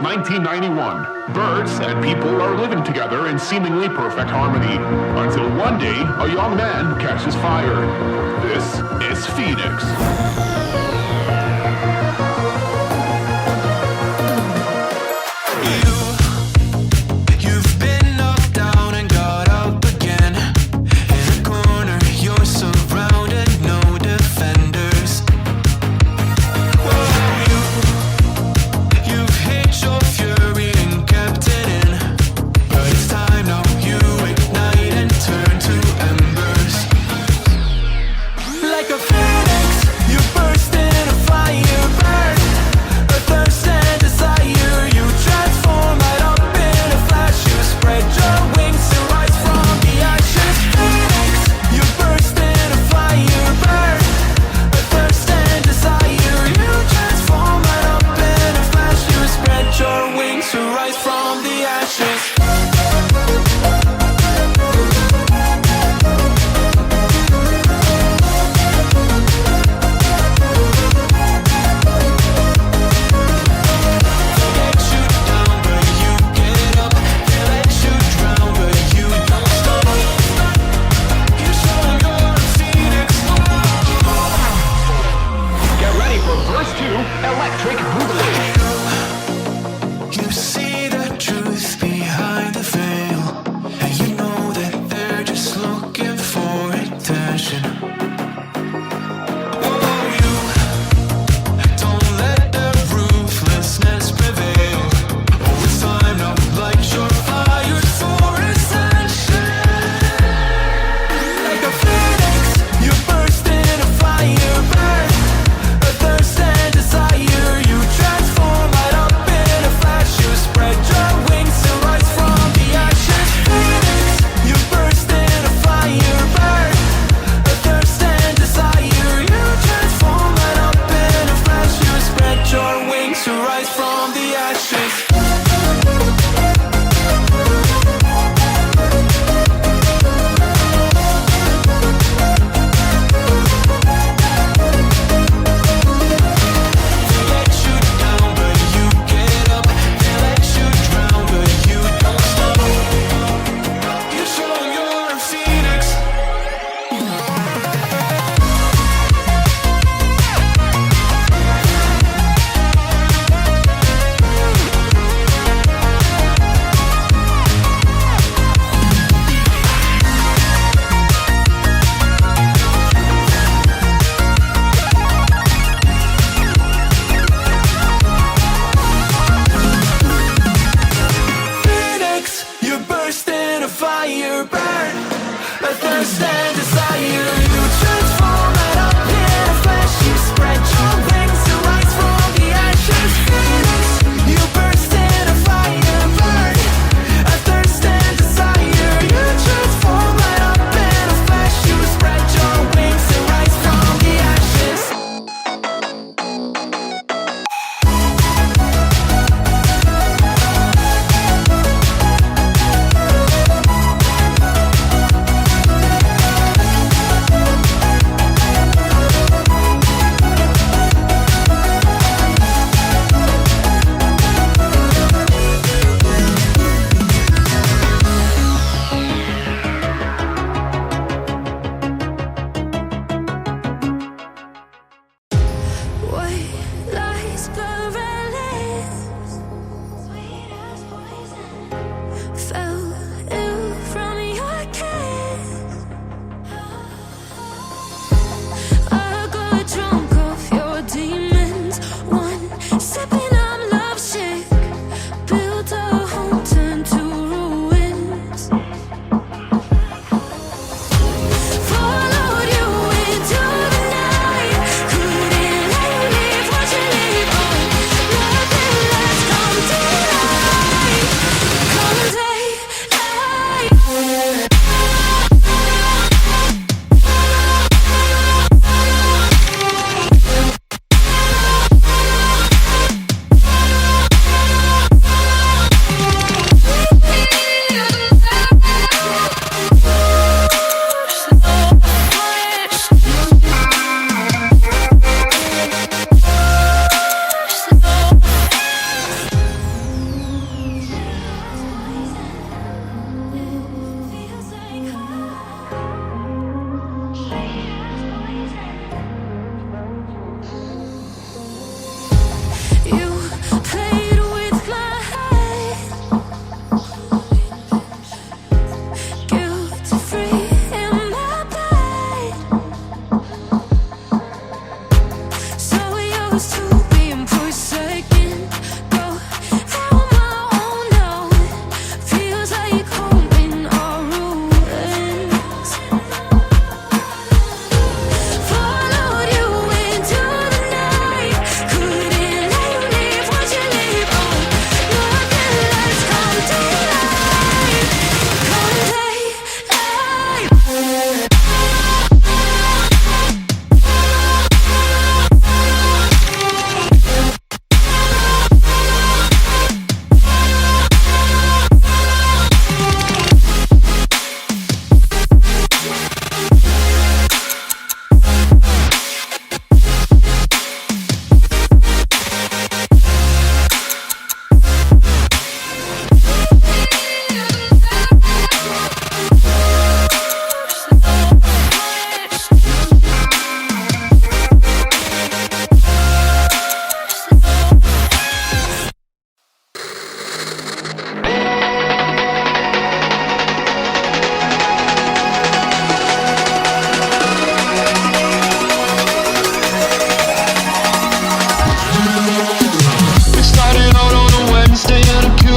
1991. Birds and people are living together in seemingly perfect harmony until one day a young man catches fire. This is Phoenix.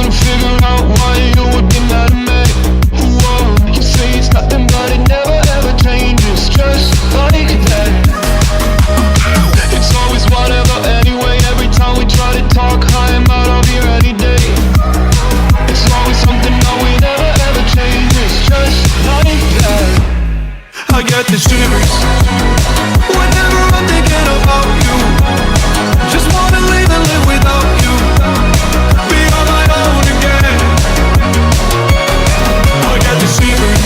to figure out why you would be mad at me. Whoa, you say it's nothing but it never ever changes, just like that. It's always whatever anyway, every time we try to talk, I am out of here any day. It's always something that we never ever changes, just like that. I get the shivers whenever I'm thinking about you. Just wanna leave and live without you, be on my own again. I get the shivers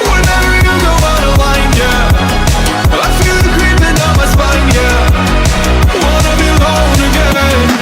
whenever you go out of line, yeah. I feel it creeping down my spine, yeah. Wanna be alone again.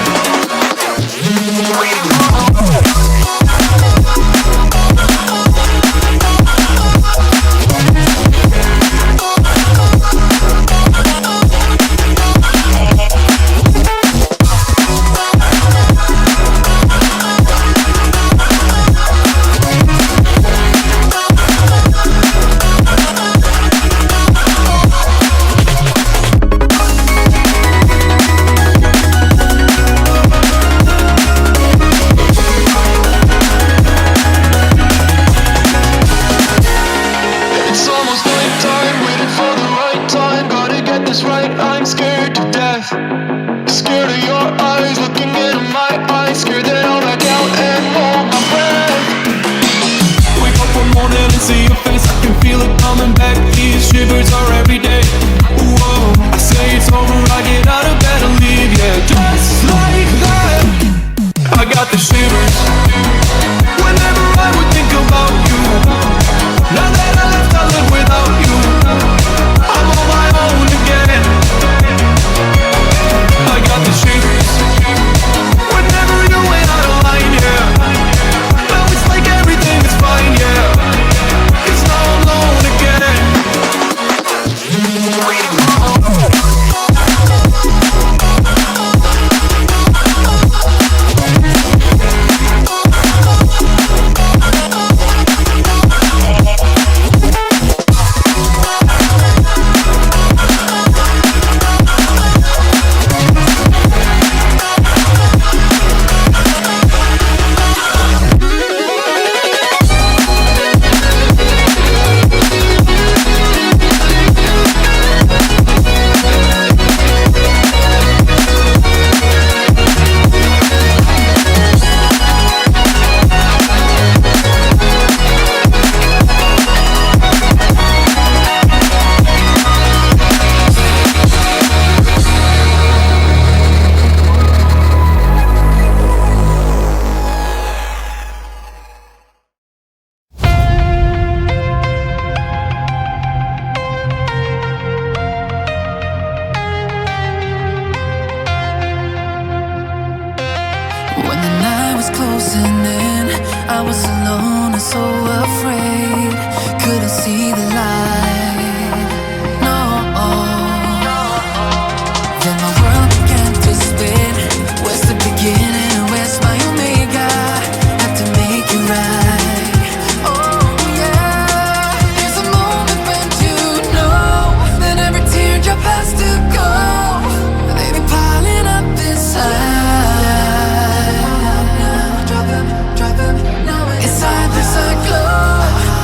Inside this glow,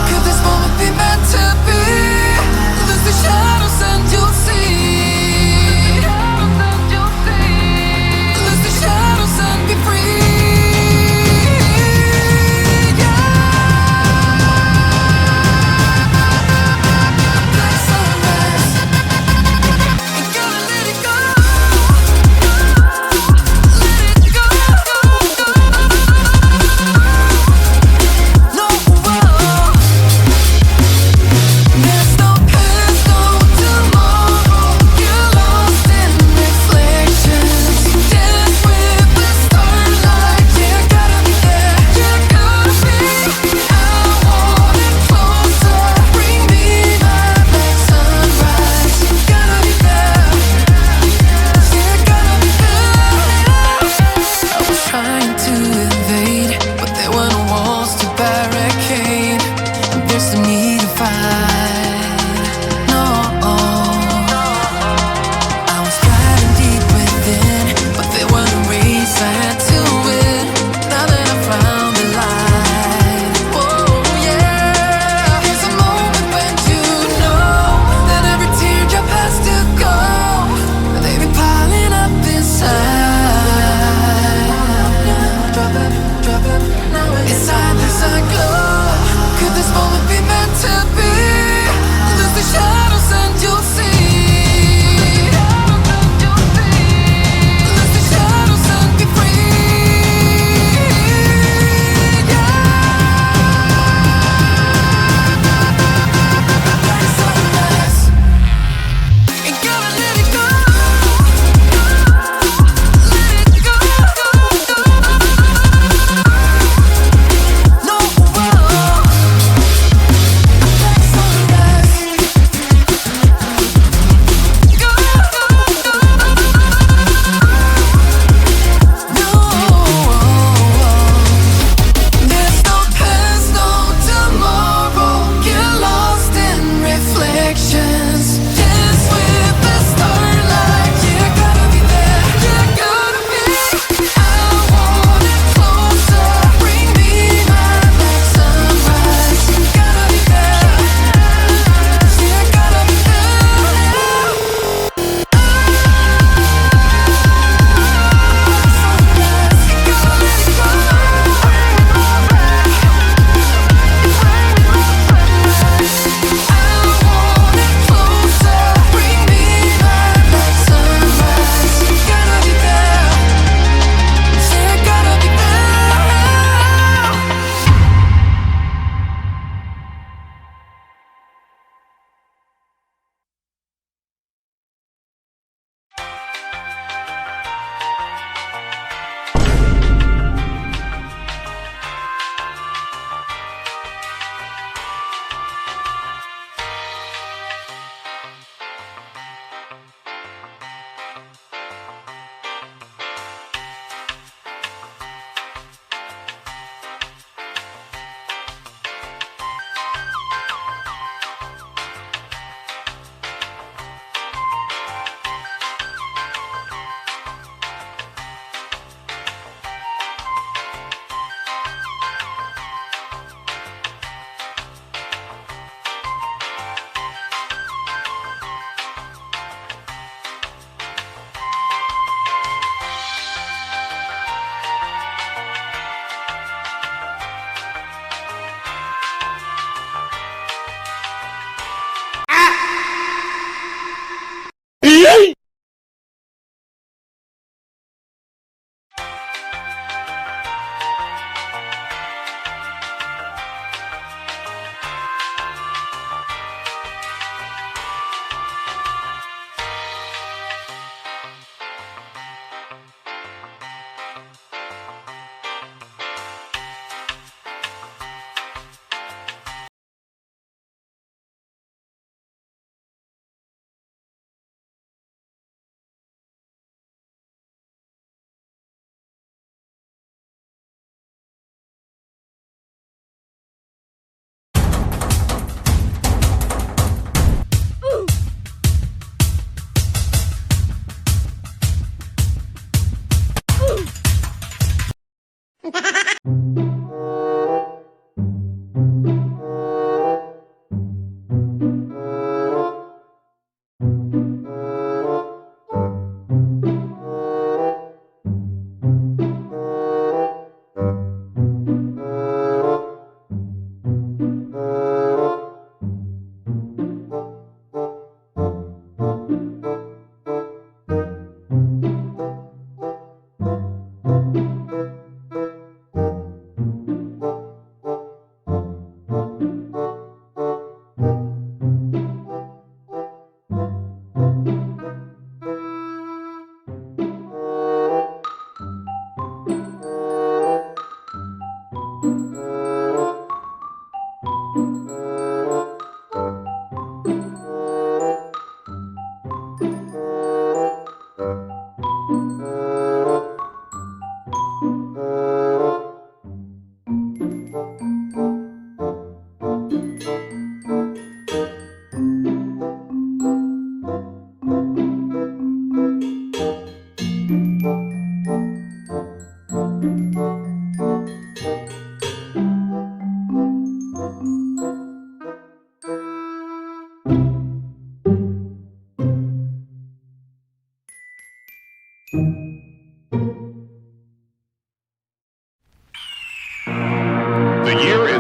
could this moment be meant to It's time to sun glow. Could this moment be meant to be? Lose the shadows and you'll see. Lose the shadows and be free. Yeah. Ain't gonna let it go. Let it go. No one.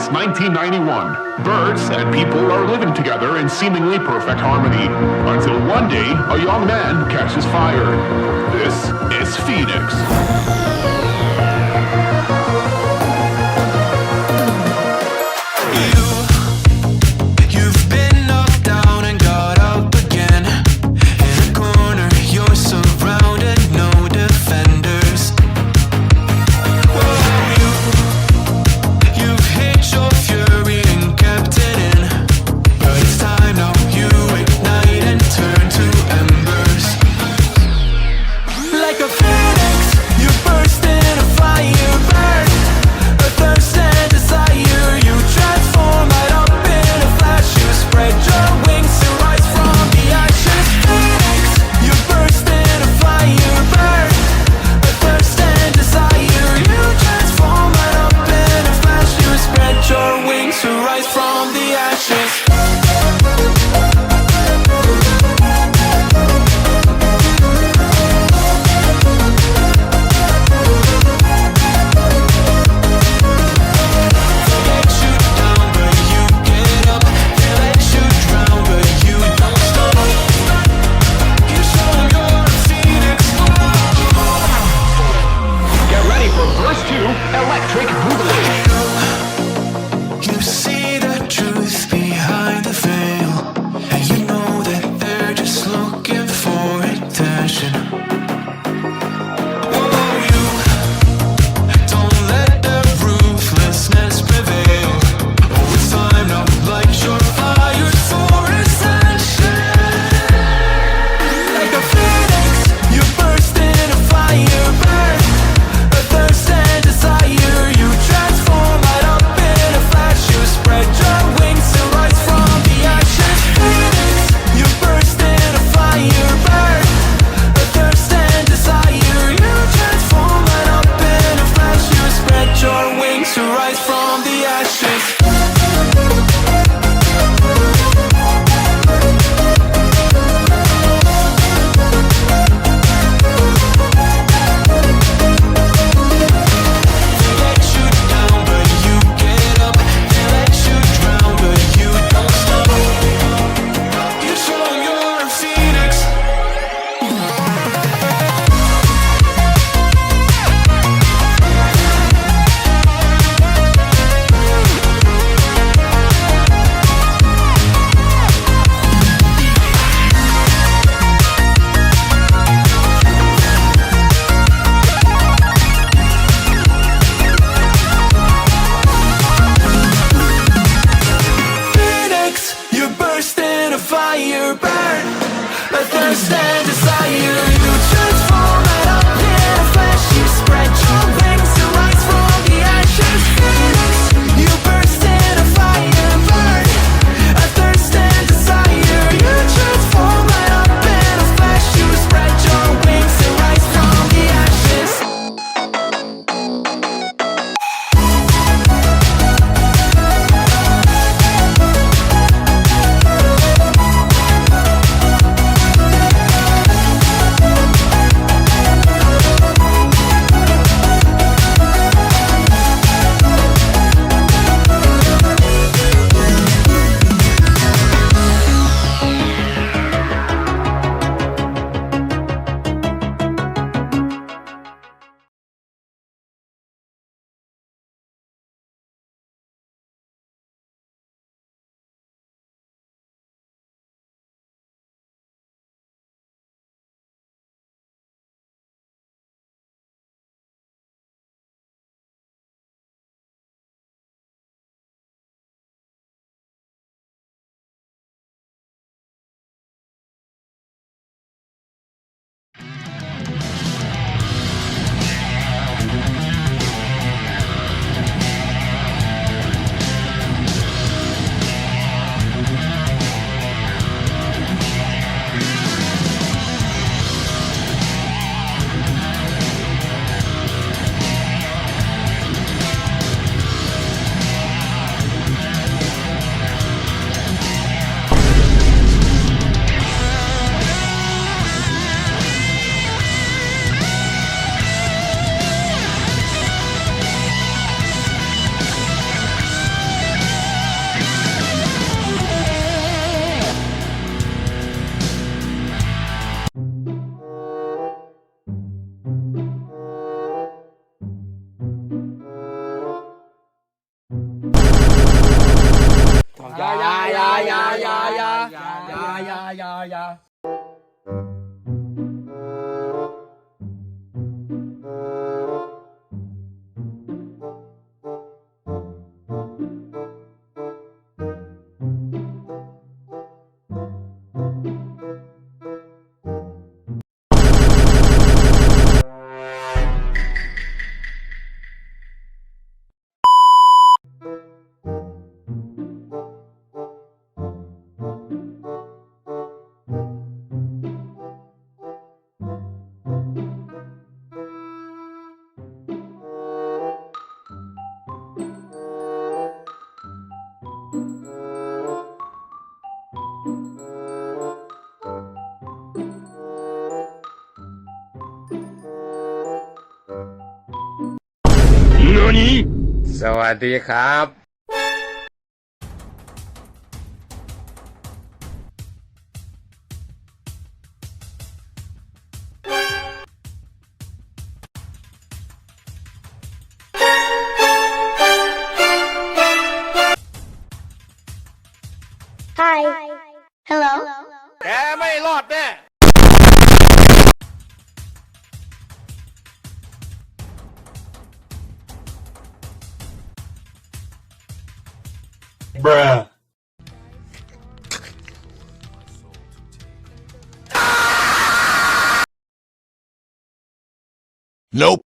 since 1991. Birds and people are living together in seemingly perfect harmony until one day a young man catches fire. This is Phoenix. You've been knocked down and got up again. In a corner, you're surrounded, no defenders. You've hid your fury and kept it in, but it's time now. You ignite and turn to embers. Like a phoenix, you burst in a fire, burn a thirst and desire. You transform right up in a flash. You spread your wings to rise from the ashes. Phoenix, you burst in a fire, burn a thirst and desire. You transform right up in a flash. You spread your wings to rise from the ashes. They let you down, but you get up. They let you drown, but you don't stop. You show 'em you're a phoenix. Get ready for verse 2, Electric Boogaloo. You see the truth สวัสดีครับ Hi. Hello. แกไม่รอดแน่ Bruh. Nope.